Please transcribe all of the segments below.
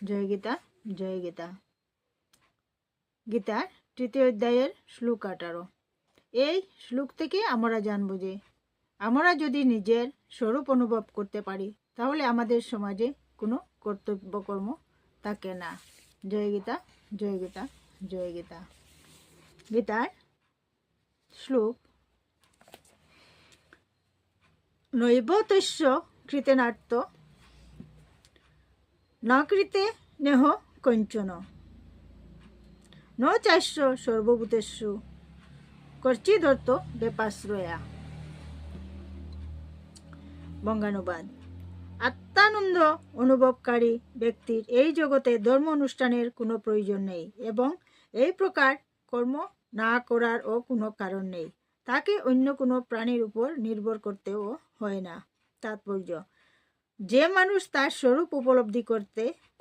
জয় গীতা, জয় গীতা। গীতার তৃতীয় অধ্যায়ের শ্লোক 18। এই শ্লোক থেকে আমরা জানব যে আমরা যদি নিজের স্বরূপ অনুভব করতে পারি তাহলে আমাদের সমাজে কোনো কর্তব্যকর্ম থাকে না। জয় গীতা, জয় গীতা, জয় গীতা। গীতার শ্লোক নৈবতস্য কৃতেনার্ত ন কৃতে নেহ কঞ্চন ন চাস্য সর্বভূতেষু কর্চিদর্ত বেপাশ্রয়া। বঙ্গানুবাদ। আত্মানন্দ অনুভবকারী ব্যক্তির এই জগতে ধর্ম অনুষ্ঠানের কোনো প্রয়োজন নেই এবং এই প্রকার কর্ম না করারও কোনো কারণ নেই। তাকে অন্য কোনো প্রাণীর উপর নির্ভর করতেও হয় না। তাৎপর্য: যে মানুষ তার স্বরূপ উপলব্ধি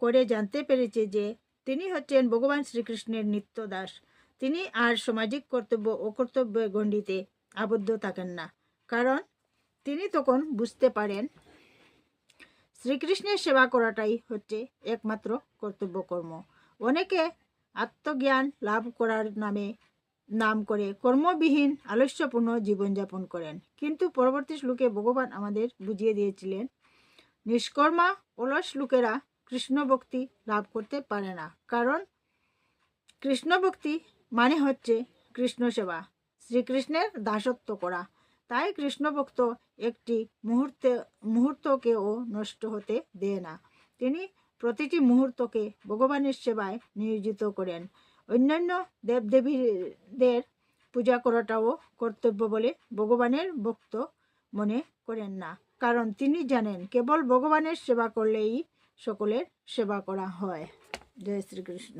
করে জানতে পেরেছে যে তিনি হচ্ছেন ভগবান শ্রীকৃষ্ণের নিত্য দাস, তিনি আর সামাজিক কর্তব্য ও কর্তব্যের গণ্ডিতে আবদ্ধ থাকেন না, কারণ তিনি তখন বুঝতে পারেন শ্রীকৃষ্ণের সেবা করাটাই হচ্ছে একমাত্র কর্তব্যকর্ম। অনেকে আত্মজ্ঞান লাভ করার নাম করে কর্মবিহীন আলস্যপূর্ণ জীবনযাপন করেন, কিন্তু পরবর্তী শ্লোকে ভগবান আমাদের বুঝিয়ে দিয়েছিলেন নিষ্কর্মা অলস লোকেরা কৃষ্ণ ভক্তি লাভ করতে পারে না, কারণ কৃষ্ণ ভক্তি মানে হচ্ছে কৃষ্ণ সেবা, শ্রীকৃষ্ণের দাসত্ব করা। তাই কৃষ্ণ ভক্ত একটি মুহূর্তকেও নষ্ট হতে দেয় না। তিনি প্রতিটি মুহূর্তকে ভগবানের সেবায় নিয়োজিত করেন। অন্যান্য দেবদেবীদের পূজা করাটাও কর্তব্য বলে ভগবানের ভক্ত মনে করেন না, কারণ তিনি জানেন কেবল ভগবানের সেবা করলেই সকলের সেবা করা হয়। জয় শ্রীকৃষ্ণ।